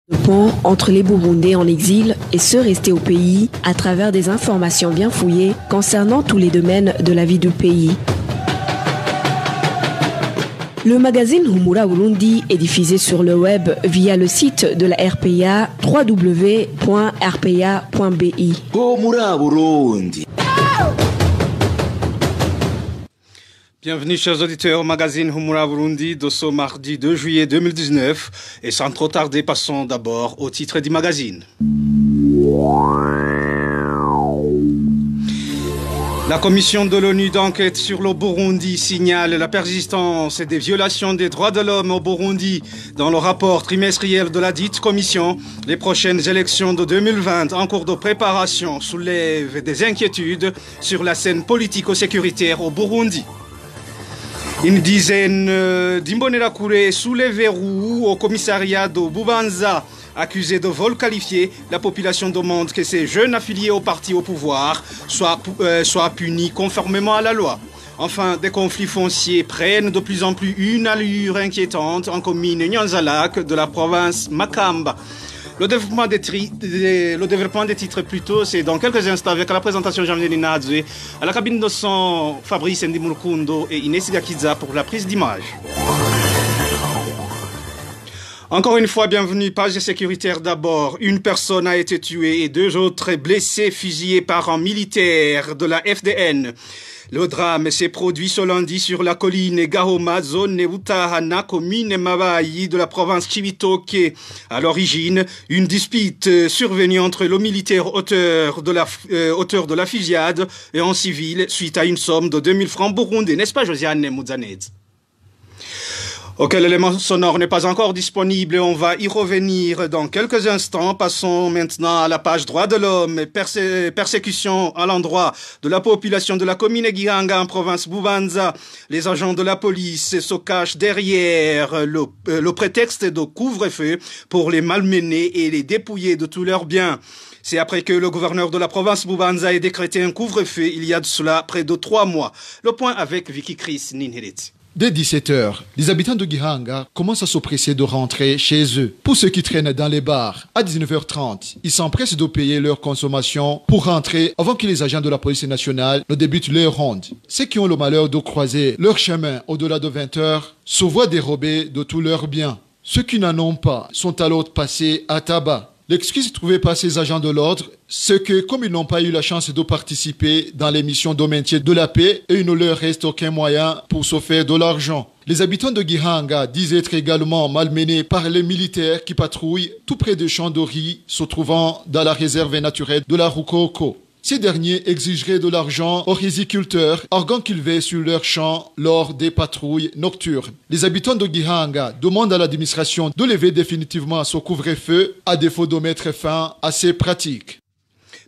Le pont entre les Burundais en exil et ceux restés au pays à travers des informations bien fouillées concernant tous les domaines de la vie du pays. Le magazine Humura Burundi est diffusé sur le web via le site de la RPA www.rpa.bi. Humura Burundi. Bienvenue chers auditeurs au magazine Humura Burundi de ce mardi 2 juillet 2019 et sans trop tarder passons d'abord au titre du magazine. La commission de l'ONU d'enquête sur le Burundi signale la persistance des violations des droits de l'homme au Burundi. Dans le rapport trimestriel de la dite commission, les prochaines élections de 2020 en cours de préparation soulèvent des inquiétudes sur la scène politico-sécuritaire au Burundi. Une dizaine d'Imbonerakure est sous les verrous au commissariat de Bubanza. Accusés de vol qualifié, la population demande que ces jeunes affiliés au parti au pouvoir soient punis conformément à la loi. Enfin, des conflits fonciers prennent de plus en plus une allure inquiétante en commune Nyanzalak de la province Makamba. Le développement des titres plutôt, c'est dans quelques instants avec la présentation de Jean-Denis Nadze, à la cabine de son Fabrice Ndimurukundo et Inès Gakiza pour la prise d'image. Encore une fois, bienvenue, page sécuritaire d'abord. Une personne a été tuée et 2 autres blessés fusillés par un militaire de la FDN. Le drame s'est produit ce lundi sur la colline Gahoma, zone Neutahana, commune Mabayi de la province Chibitoke. À l'origine, une dispute survenue entre le militaire auteur de la fusillade et un civil suite à une somme de 2000 francs burundais. N'est-ce pas, Josiane Mouzaned? Auquel élément sonore n'est pas encore disponible, on va y revenir dans quelques instants. Passons maintenant à la page droits de l'homme. Persécution à l'endroit de la population de la commune Gihanga en province Bubanza. Les agents de la police se cachent derrière le prétexte de couvre-feu pour les malmener et les dépouiller de tous leurs biens. C'est après que le gouverneur de la province Bubanza ait décrété un couvre-feu il y a de cela près de 3 mois. Le point avec Vicky Chris Ninhirit. Dès 17h, les habitants de Gihanga commencent à s'oppresser de rentrer chez eux. Pour ceux qui traînent dans les bars, à 19h30, ils s'empressent de payer leur consommation pour rentrer avant que les agents de la police nationale ne débutent leur ronde. Ceux qui ont le malheur de croiser leur chemin au-delà de 20h se voient dérobés de tous leurs biens. Ceux qui n'en ont pas sont alors passés à tabac. L'excuse trouvée par ces agents de l'ordre, c'est que comme ils n'ont pas eu la chance de participer dans les missions de maintien de la paix, et il ne leur reste aucun moyen pour se faire de l'argent. Les habitants de Gihanga disent être également malmenés par les militaires qui patrouillent tout près des champs de riz se trouvant dans la réserve naturelle de la Rukoko. Ces derniers exigeraient de l'argent aux riziculteurs, arguant qu'ils veillent sur leurs champs lors des patrouilles nocturnes. Les habitants de Gihanga demandent à l'administration de lever définitivement ce couvre-feu, à défaut de mettre fin à ces pratiques.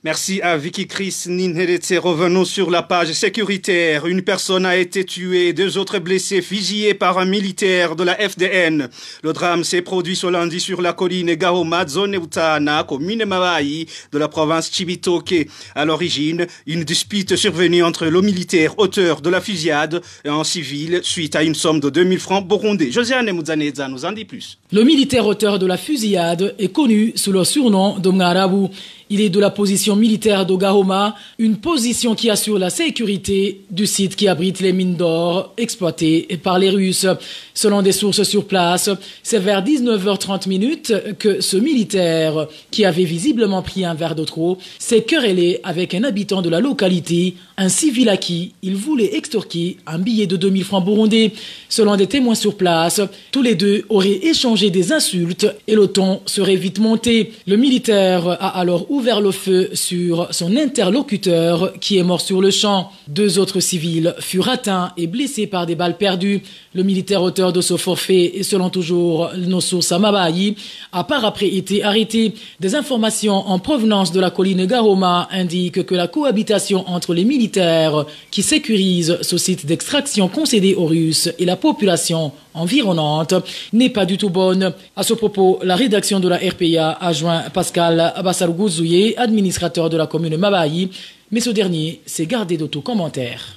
Merci à Vicky Chris Ninheretse. Revenons sur la page sécuritaire. Une personne a été tuée et 2 autres blessés fusillés par un militaire de la FDN. Le drame s'est produit ce lundi sur la colline Gahoma, zone Utana, commune Mabayi de la province Chibitoke. À l'origine, une dispute survenue entre le militaire auteur de la fusillade et un civil suite à une somme de 2000 francs burundais. Josiane Mouzanedza nous en dit plus. Le militaire auteur de la fusillade est connu sous le surnom de Mngarabu. Il est de la position militaire d'Ogahoma, une position qui assure la sécurité du site qui abrite les mines d'or exploitées par les Russes. Selon des sources sur place, c'est vers 19h30 que ce militaire, qui avait visiblement pris un verre de trop, s'est querellé avec un habitant de la localité, un civil à qui il voulait extorquer un billet de 2000 francs burundais. Selon des témoins sur place, tous les deux auraient échangé des insultes et le ton serait vite monté. Le militaire a alors ouvert le feu sur son interlocuteur qui est mort sur le champ. 2 autres civils furent atteints et blessés par des balles perdues. Le militaire auteur de ce forfait, et selon toujours nos sources à Mabayi, a par après été arrêté. Des informations en provenance de la colline Gahoma indiquent que la cohabitation entre les militaires qui sécurisent ce site d'extraction concédé aux Russes et la population environnante n'est pas du tout bonne. À ce propos, la rédaction de la RPA a joint Pascal Bassargouzouye, administrateur de la commune Mabayi, mais ce dernier s'est gardé de tout commentaire.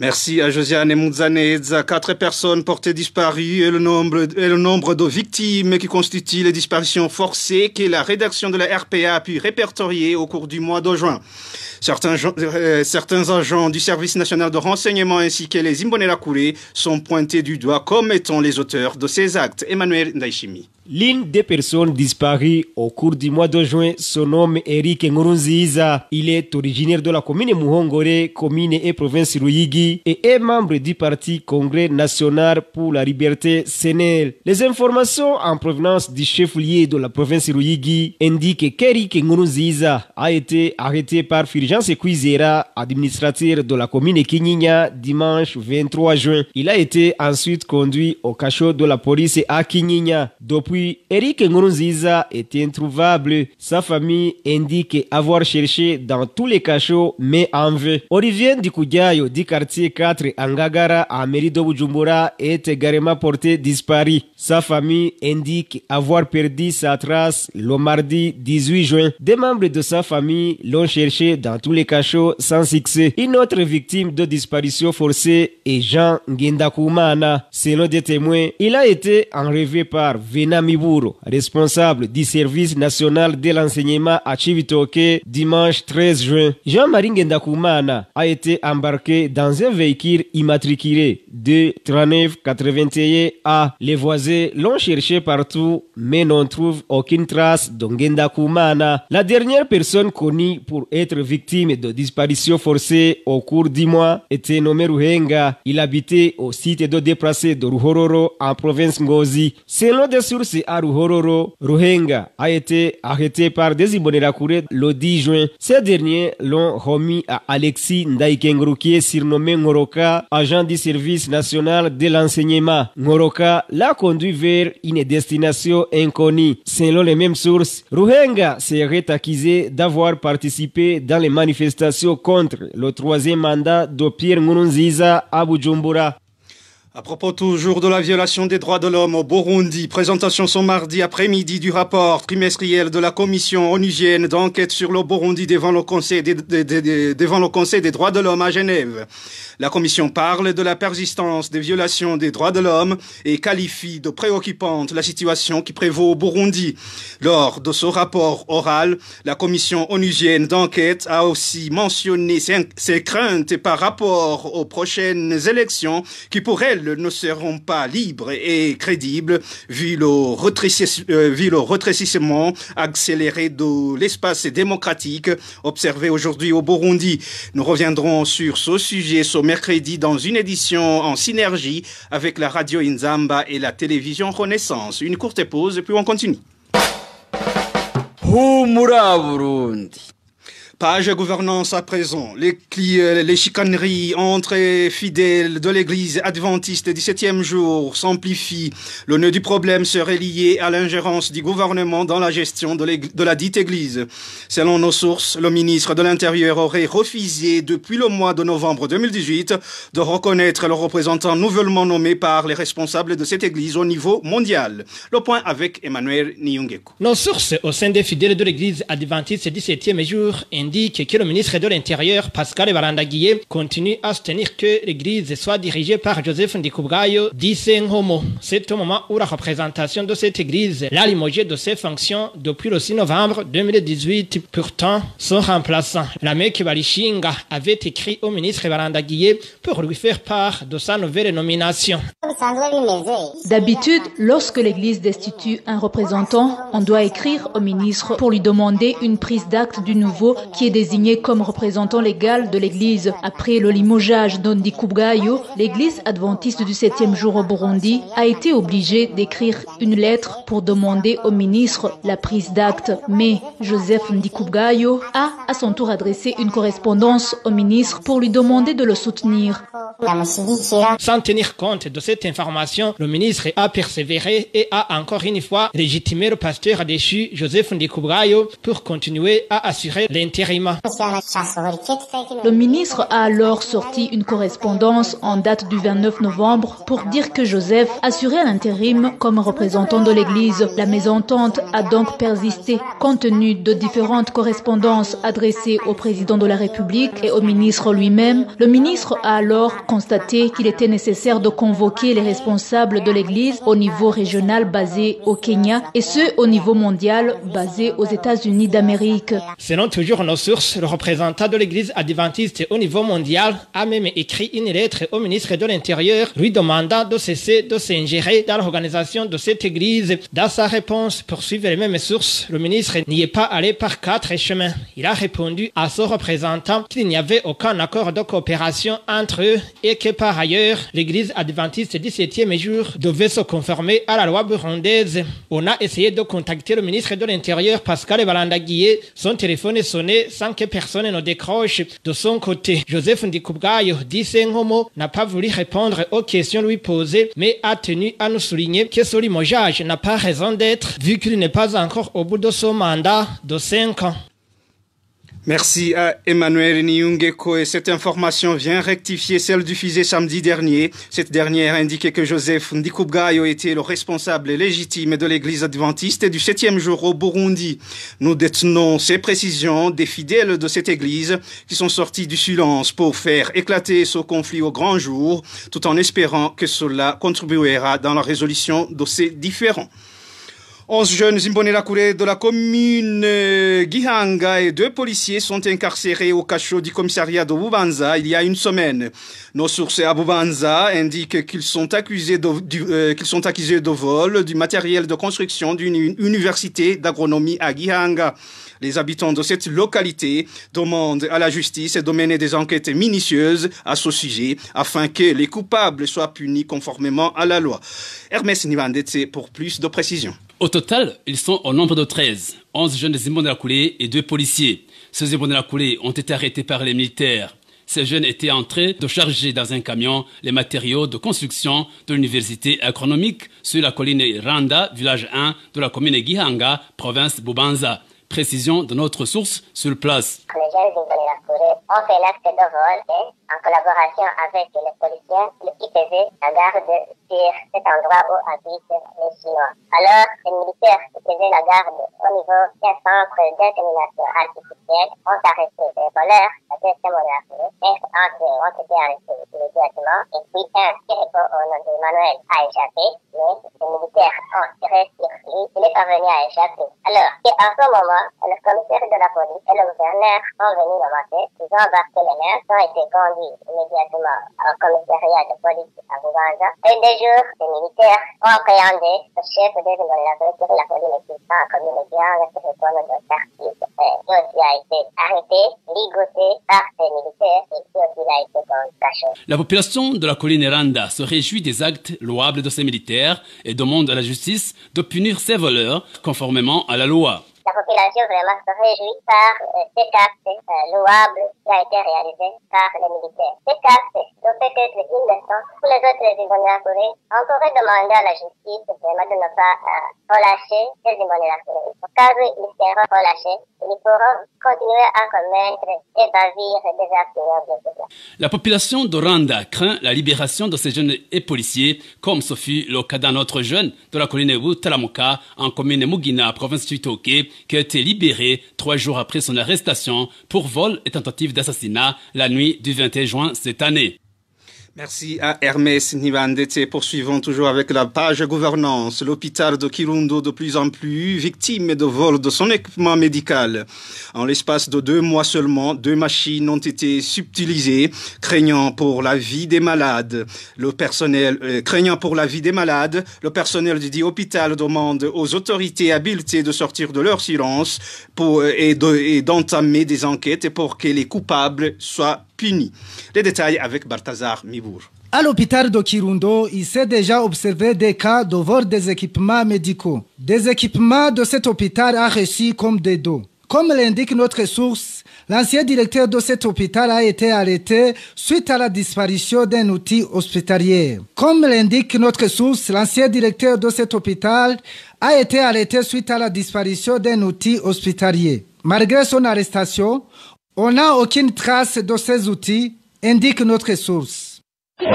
Merci à Josiane Mouzanedza. 4 personnes portées disparues et le nombre de victimes qui constituent les disparitions forcées que la rédaction de la RPA a pu répertorier au cours du mois de juin. Certains agents du service national de renseignement ainsi que les Imbonerakure sont pointés du doigt comme étant les auteurs de ces actes. Emmanuel Ndaishimi. L'une des personnes disparues au cours du mois de juin se nomme Eric Nkurunziza. Il est originaire de la commune Muhongore, commune et province Ruyigi, et est membre du parti Congrès national pour la liberté CNL. Les informations en provenance du chef-lieu de la province Ruyigi indiquent qu'Eric Nkurunziza a été arrêté par Fulgence Kwizera, administrateur de la commune Kinyinya, dimanche 23 juin. Il a été ensuite conduit au cachot de la police à Kinyinya. Depuis, Eric Nkurunziza est introuvable. Sa famille indique avoir cherché dans tous les cachots, mais en vain. Olivier Ndikudiayo du quartier 4 Angagara à mairie de Bujumbura est également porté disparu. Sa famille indique avoir perdu sa trace le mardi 18 juin. Des membres de sa famille l'ont cherché dans tous les cachots sans succès. Une autre victime de disparition forcée est Jean Ngendakumana. Selon des témoins, il a été enlevé par Vena Miburo, responsable du service national de l'enseignement à Chibitoke, dimanche 13 juin. Jean-Marie Ngendakumana a été embarqué dans un véhicule immatriculé de 3981A. Les voisins l'ont cherché partout, mais n'ont trouvé aucune trace de Ngendakumana. La dernière personne connue pour être victime de disparition forcée au cours du mois était nommé Ruhenga. Il habitait au site de déplacés de Ruhororo en province Ngozi. Selon des sources à Ruhororo, Ruhenga a été arrêté par des Imbonerakure le 10 juin. Ces derniers l'ont remis à Alexis Ndaikengruki, surnommé Ngoroka, agent du service national de l'enseignement. Ngoroka l'a conduit vers une destination inconnue. Selon les mêmes sources, Ruhenga serait accusé d'avoir participé dans les manifestations contre le 3e mandat de Pierre Nkurunziza à Bujumbura. À propos toujours de la violation des droits de l'homme au Burundi, présentation ce mardi après-midi du rapport trimestriel de la commission onusienne d'enquête sur le Burundi devant le Conseil des droits de l'homme à Genève. La commission parle de la persistance des violations des droits de l'homme et qualifie de préoccupante la situation qui prévaut au Burundi. Lors de ce rapport oral, la commission onusienne d'enquête a aussi mentionné ses craintes par rapport aux prochaines élections qui pour elle ne seront pas libres et crédibles vu le rétrécissement accéléré de l'espace démocratique observé aujourd'hui au Burundi. Nous reviendrons sur ce sujet ce mercredi dans une édition en synergie avec la radio Inzamba et la télévision Renaissance. Une courte pause et puis on continue. Humura Burundi. Page gouvernance à présent. Les chicaneries entre fidèles de l'église adventiste du 7e jour s'amplifient. Le nœud du problème serait lié à l'ingérence du gouvernement dans la gestion de la dite église. Selon nos sources, le ministre de l'Intérieur aurait refusé depuis le mois de novembre 2018 de reconnaître le représentant nouvellement nommé par les responsables de cette église au niveau mondial. Le point avec Emmanuel Niyungeku. Nos sources au sein des fidèles de l'église adventiste du 7e jour indique que le ministre de l'Intérieur, Pascal Barandagiye, continue à soutenir que l'église soit dirigée par Joseph Ndikubwayo d'Isenhomo. C'est au moment où la représentation de cette église l'a limogé de ses fonctions depuis le 6 novembre 2018. Pourtant, son remplaçant, Lamek Balishinga, avait écrit au ministre Barandagiye pour lui faire part de sa nouvelle nomination. D'habitude, lorsque l'église destitue un représentant, on doit écrire au ministre pour lui demander une prise d'acte du nouveau qui est désigné comme représentant légal de l'église. Après le limogeage d'Ndikubwayo, l'église adventiste du 7e jour au Burundi a été obligée d'écrire une lettre pour demander au ministre la prise d'acte. Mais Joseph Ndikubwayo a à son tour adressé une correspondance au ministre pour lui demander de le soutenir. Sans tenir compte de cette information, le ministre a persévéré et a encore une fois légitimé le pasteur déchu Joseph Ndikubwayo pour continuer à assurer l'intérim. Le ministre a alors sorti une correspondance en date du 29 novembre pour dire que Joseph assurait l'intérim comme représentant de l'église. La mésentente a donc persisté. Compte tenu de différentes correspondances adressées adressée au président de la République et au ministre lui-même, le ministre a alors constaté qu'il était nécessaire de convoquer les responsables de l'Église au niveau régional basé au Kenya et ceux au niveau mondial basé aux États-Unis d'Amérique. Selon toujours nos sources, le représentant de l'Église adventiste au niveau mondial a même écrit une lettre au ministre de l'Intérieur lui demandant de cesser de s'ingérer dans l'organisation de cette Église. Dans sa réponse, pour suivre les mêmes sources, le ministre n'y est pas allé par 4 chemins. Il a répondu à son représentant qu'il n'y avait aucun accord de coopération entre eux et que par ailleurs, l'Église adventiste du 7e jour devait se conformer à la loi burundaise. On a essayé de contacter le ministre de l'Intérieur Pascal Barandagiye. Son téléphone est sonné sans que personne ne décroche. De son côté, Joseph Ndikubwayo dit Sengomo n'a pas voulu répondre aux questions lui posées, mais a tenu à nous souligner que ce limogeage n'a pas raison d'être, vu qu'il n'est pas encore au bout de son mandat de 5 ans. Merci à Emmanuel Niungeko et cette information vient rectifier celle diffusée samedi dernier. Cette dernière indiquait que Joseph Ndikubwayo était le responsable légitime de l'église adventiste du 7e jour au Burundi. Nous détenons ces précisions des fidèles de cette église qui sont sortis du silence pour faire éclater ce conflit au grand jour, tout en espérant que cela contribuera dans la résolution de ces différends. 11 jeunes Imbonerakure de la commune Gihanga et 2 policiers sont incarcérés au cachot du commissariat de Bubanza il y a une semaine. Nos sources à Bubanza indiquent qu'ils sont accusés de vol du matériel de construction d'une université d'agronomie à Gihanga. Les habitants de cette localité demandent à la justice de mener des enquêtes minutieuses à ce sujet afin que les coupables soient punis conformément à la loi. Hermès Nivandetse pour plus de précisions. Au total, ils sont au nombre de 13, 11 jeunes Imbonerakure et 2 policiers. Ces Imbonerakure ont été arrêtés par les militaires. Ces jeunes étaient en train de charger dans un camion les matériaux de construction de l'université agronomique sur la colline Randa, village 1 de la commune Gihanga, province Bubanza. Précision de notre source sur place. Les jeunes Imbonerakure ont fait l'acte de vol et, en collaboration avec les policiers qui faisaient la garde sur cet endroit où habitent les Chinois. Alors, les militaires qui faisaient la garde au niveau d'un centre d'insémination artificielle ont arrêté les voleurs de Imbonerakure et ont été arrêtés immédiatement. Et puis, un qui répond au nom d'Emmanuel a échappé, mais les militaires ont tiré sur lui, il est parvenu à échapper. Alors, en ce moment, le commissaire de la police et le gouverneur sont venus le matin, ils ont embarqué les mains, ont été conduits immédiatement au commissariat de police à Bubanza. Et des jours, les militaires ont appréhendé le chef des Imbonerakure sur la colline existant en commune de Gihanga sur le zone de quartier. Lui aussi a été arrêté, ligoté par ces militaires et lui aussi a été caché. La population de la colline Randa se réjouit des actes louables de ces militaires et demande à la justice de punir ces voleurs conformément à la loi. La population vraiment se réjouit par cet acte louable qui a été réalisé par les militaires. Cet acte doit peut-être une leçon pour les autres Imbonerakure. On pourrait demander à la justice vraiment de ne pas relâcher les Imbonerakure. Au cas où ils seront relâchés, ils pourront continuer à commettre et bavir des actes ignobles. La population de Randa craint la libération de ces jeunes et policiers, comme ce fut le cas d'un autre jeune de la colline Butalamuka en commune Mugina, province Chibitoke, qui a été libéré 3 jours après son arrestation pour vol et tentative d'assassinat la nuit du 21 juin cette année. Merci à Hermès Nivandete. Poursuivons toujours avec la page gouvernance. L'hôpital de Kirundo de plus en plus victime de vol de son équipement médical. En l'espace de 2 mois seulement, 2 machines ont été subtilisées, craignant pour la vie des malades. Le personnel du dit hôpital demande aux autorités habilitées de sortir de leur silence et d'entamer des enquêtes pour que les coupables soient punis. Les détails avec Balthazar Mibour. À l'hôpital de Kirundo, il s'est déjà observé des cas de vol des équipements médicaux. Des équipements de cet hôpital a reçu comme des dos. Comme l'indique notre source, l'ancien directeur de cet hôpital a été arrêté suite à la disparition d'un outil hospitalier. Comme l'indique notre source, l'ancien directeur de cet hôpital a été arrêté suite à la disparition d'un outil hospitalier. Malgré son arrestation, on n'a aucune trace de ces outils, indique notre source. Il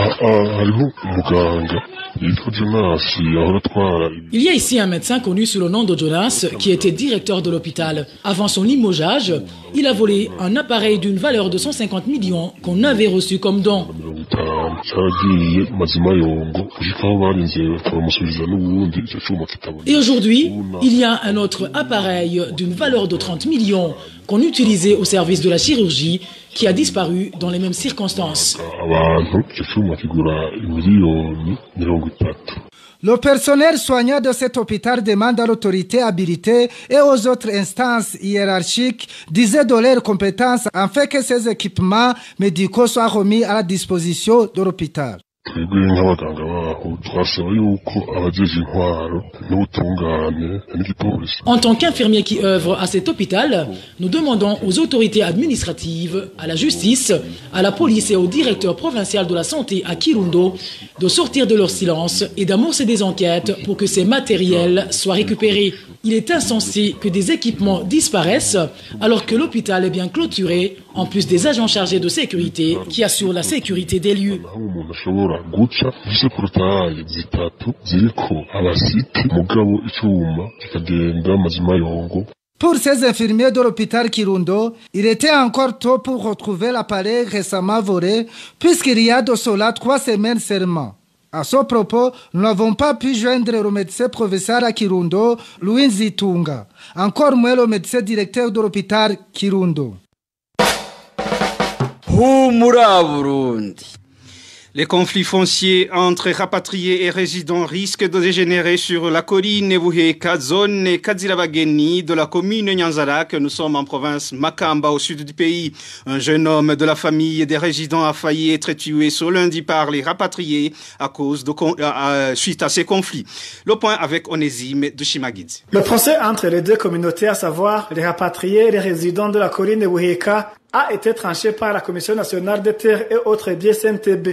y a ici un médecin connu sous le nom de Jonas qui était directeur de l'hôpital. Avant son limogeage, il a volé un appareil d'une valeur de 150 millions qu'on avait reçu comme don. Et aujourd'hui, il y a un autre appareil d'une valeur de 30 millions qu'on utilisait au service de la chirurgie qui a disparu dans les mêmes circonstances. Le personnel soignant de cet hôpital demande à l'autorité habilitée et aux autres instances hiérarchiques d'user de leurs compétences afin que ces équipements médicaux soient remis à la disposition de l'hôpital. En tant qu'infirmiers qui œuvrent à cet hôpital, nous demandons aux autorités administratives, à la justice, à la police et au directeur provincial de la santé à Kirundo de sortir de leur silence et d'amorcer des enquêtes pour que ces matériels soient récupérés. Il est insensé que des équipements disparaissent alors que l'hôpital est bien clôturé, en plus des agents chargés de sécurité qui assurent la sécurité des lieux. Pour ces infirmiers de l'hôpital Kirundo, il était encore tôt pour retrouver l'appareil récemment volé, puisqu'il y a de cela 3 semaines seulement. À ce propos, nous n'avons pas pu joindre le médecin provincial à Kirundo, Louis Zitunga, encore moins le médecin directeur de l'hôpital Kirundo. Humura Burundi. Les conflits fonciers entre rapatriés et résidents risquent de dégénérer sur la colline Nebuheka, zone Kadzirabageni de la commune Nyanzarak. Nous sommes en province Makamba, au sud du pays. Un jeune homme de la famille des résidents a failli être tué ce lundi par les rapatriés suite à ces conflits. Le point avec Onésime de Shimagidzi. Le procès entre les deux communautés, à savoir les rapatriés et les résidents de la colline Nebuheka, a été tranché par la Commission nationale des terres et autres biens CNTB.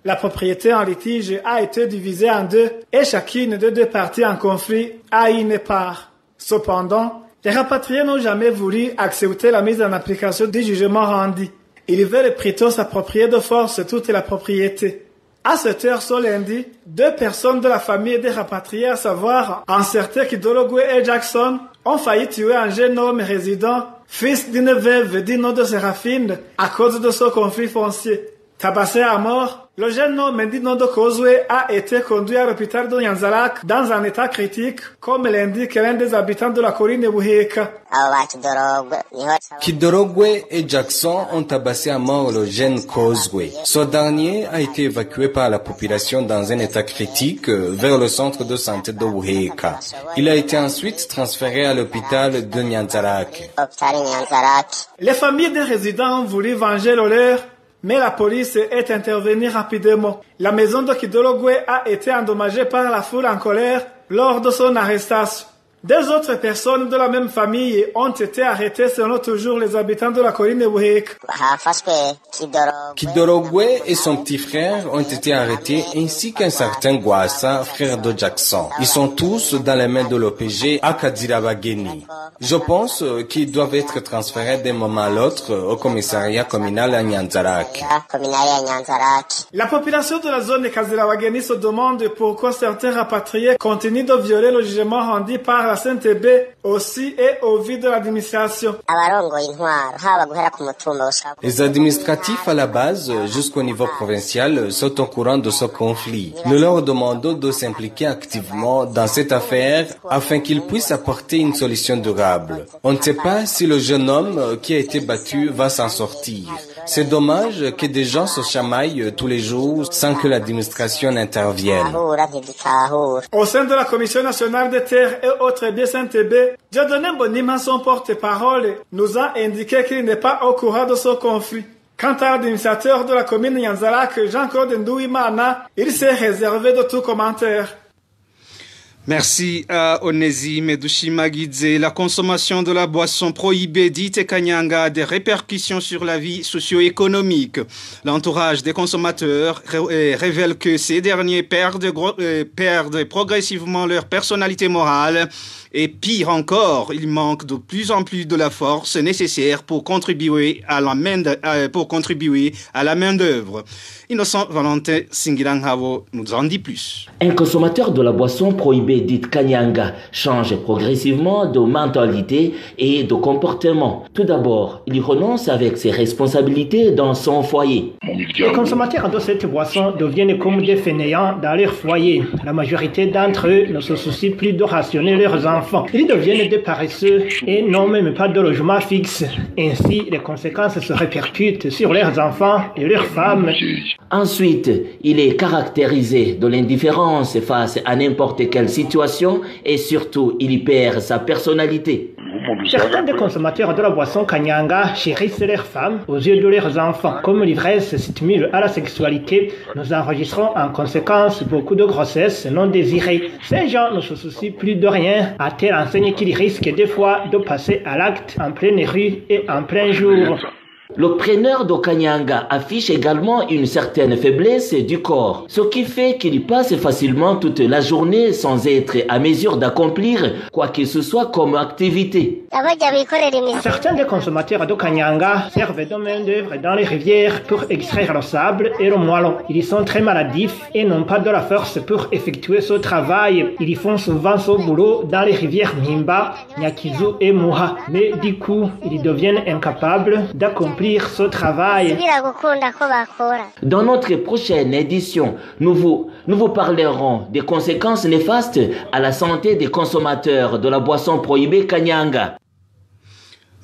La propriété en litige a été divisée en deux et chacune des deux parties en conflit a une part. Cependant, les rapatriés n'ont jamais voulu accepter la mise en application du jugement rendu. Ils veulent plutôt s'approprier de force toute la propriété. À cette heure, ce lundi, 2 personnes de la famille des rapatriés, à savoir un certain Kidorogwe et Jackson, ont failli tuer un jeune homme résident, fils d'une veuve du nom de Séraphine, à cause de ce conflit foncier. Tabassé à mort, le jeune homme du nom de Kozwe a été conduit à l'hôpital de Nyanzarak dans un état critique, comme l'indique l'un des habitants de la colline de Buheka. Kidorogwe et Jackson ont tabassé à mort le jeune Kozwe. Ce dernier a été évacué par la population dans un état critique vers le centre de santé de Buheka. Il a été ensuite transféré à l'hôpital de Nyanzarak. Les familles des résidents ont voulu venger le leur, mais la police est intervenue rapidement. La maison de Kidorogwe a été endommagée par la foule en colère lors de son arrestation. 2 autres personnes de la même famille ont été arrêtées selon toujours les habitants de la colline de Buheka. Kidorogwe et son petit frère ont été arrêtés ainsi qu'un certain Gwasa, frère de Jackson. Ils sont tous dans les mains de l'OPG à Kadzirabageni. Je pense qu'ils doivent être transférés d'un moment à l'autre au commissariat communal à Nyanzarak. La population de la zone de Kadzirabageni se demande pourquoi certains rapatriés continuent de violer le jugement rendu par la CNTB aussi et au vu de l'administration. Les administratifs à la base jusqu'au niveau provincial sont au courant de ce conflit. Nous leur demandons de s'impliquer activement dans cette affaire afin qu'ils puissent apporter une solution durable. On ne sait pas si le jeune homme qui a été battu va s'en sortir. C'est dommage que des gens se chamaillent tous les jours sans que l'administration n'intervienne. Au sein de la Commission nationale des terres et autres biens CNTB, Dieudonné Bonima, son porte-parole, nous a indiqué qu'il n'est pas au courant de ce conflit. Quant à l'administrateur de la commune Nyanzarak, Jean-Claude Ndouimana, il s'est réservé de tout commentaire. Merci à Onésime Dushimagidze. La consommation de la boisson prohibée dite Kanyanga a des répercussions sur la vie socio-économique. L'entourage des consommateurs révèle que ces derniers perdent progressivement leur personnalité morale. Et pire encore, il manque de plus en plus de la force nécessaire pour contribuer à la main-d'œuvre. Innocent Valentin Singirangavo nous en dit plus. Un consommateur de la boisson prohibée dite Kanyanga change progressivement de mentalité et de comportement. Tout d'abord, il renonce avec ses responsabilités dans son foyer. Les consommateurs de cette boisson deviennent comme des fainéants dans leur foyer. La majorité d'entre eux ne se soucient plus de rationner leurs enfants. Ils deviennent des paresseux et n'ont même pas de logement fixe. Ainsi, les conséquences se répercutent sur leurs enfants et leurs femmes. Ensuite, il est caractérisé de l'indifférence face à n'importe quelle situation et surtout, il y perd sa personnalité. Certains des consommateurs de la boisson Kanyanga chérissent leurs femmes aux yeux de leurs enfants. Comme l'ivresse stimule à la sexualité, nous enregistrons en conséquence beaucoup de grossesses non désirées. Ces gens ne se soucient plus de rien, à telle enseigne qu'ils risquent des fois de passer à l'acte en pleine rue et en plein jour. Le preneur de Kanyanga affiche également une certaine faiblesse du corps, ce qui fait qu'il passe facilement toute la journée sans être à mesure d'accomplir quoi que ce soit comme activité. Certains des consommateurs de Kanyanga servent de main-d'œuvre dans les rivières pour extraire le sable et le moellon. Ils sont très maladifs et n'ont pas de la force pour effectuer ce travail. Ils font souvent ce boulot dans les rivières Nimba, Nyakizu et Muha. Mais du coup, ils deviennent incapables d'accomplir ce travail. Dans notre prochaine édition, nous vous parlerons des conséquences néfastes à la santé des consommateurs de la boisson prohibée Kanyanga.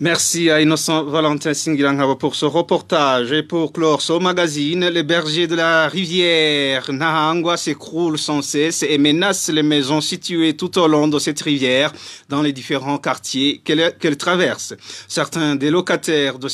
Merci à Innocent Valentin Singirangavo pour ce reportage. Et pour clore ce magazine, les bergers de la rivière Nahangwa s'écroulent sans cesse et menacent les maisons situées tout au long de cette rivière dans les différents quartiers qu'elle traverse. Certains des locataires de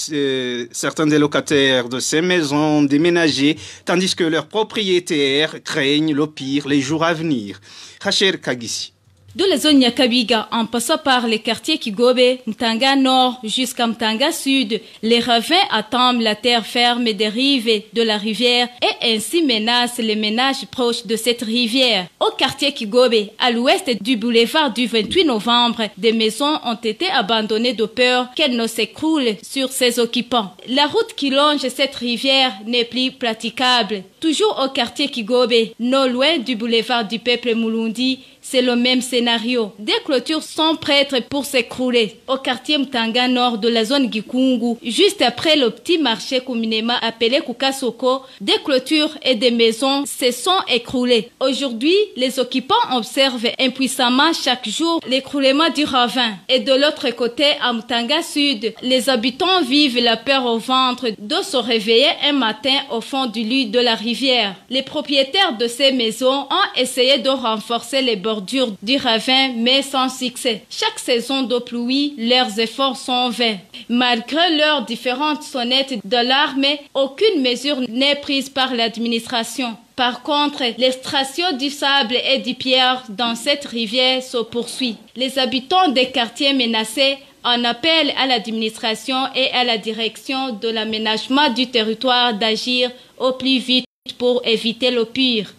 ces maisons ont déménagé, tandis que leurs propriétaires craignent le pire les jours à venir. Rachel Kagisi. De la zone Nyakabiga, en passant par les quartiers Kigobe, Mtanga Nord jusqu'à Mtanga Sud, les ravins attendent la terre ferme des rives de la rivière et ainsi menacent les ménages proches de cette rivière. Au quartier Kigobe, à l'ouest du boulevard du 28 novembre, des maisons ont été abandonnées de peur qu'elles ne s'écroulent sur ses occupants. La route qui longe cette rivière n'est plus praticable. Toujours au quartier Kigobe, non loin du boulevard du peuple Mulundi, c'est le même scénario. Des clôtures sont prêtes pour s'écrouler. Au quartier Mtanga Nord de la zone Gikungu, juste après le petit marché communément appelé Kukasoko, des clôtures et des maisons se sont écroulées. Aujourd'hui, les occupants observent impuissamment chaque jour l'écroulement du ravin. Et de l'autre côté, à Mtanga Sud, les habitants vivent la peur au ventre de se réveiller un matin au fond du lit de la rivière. Les propriétaires de ces maisons ont essayé de renforcer les bordures du ravin, mais sans succès. Chaque saison de pluie, leurs efforts sont vains. Malgré leurs différentes sonnettes d'alarme, aucune mesure n'est prise par l'administration. Par contre, l'extraction du sable et du pierre dans cette rivière se poursuit. Les habitants des quartiers menacés en appellent à l'administration et à la direction de l'aménagement du territoire d'agir au plus vite pour éviter le pire.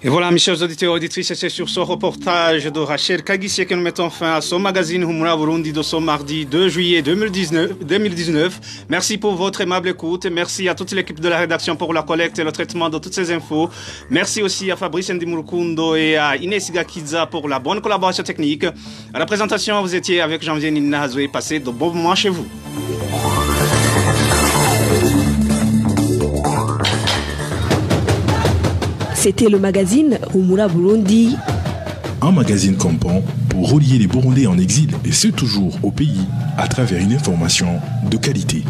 Et voilà, mes chers auditeurs et auditrices, c'est sur ce reportage de Rachel Kagissi que nous mettons fin à ce magazine Humura Burundi de ce mardi 2 juillet 2019. Merci pour votre aimable écoute. Merci à toute l'équipe de la rédaction pour la collecte et le traitement de toutes ces infos. Merci aussi à Fabrice Ndimurukundo et à Inès Gakiza pour la bonne collaboration technique. À la présentation, vous étiez avec Jean-Vianney Ninahazoé. Passez de bons moments chez vous. C'était le magazine Humura Burundi. Un magazine comptant pour relier les Burundais en exil et ceux toujours au pays à travers une information de qualité.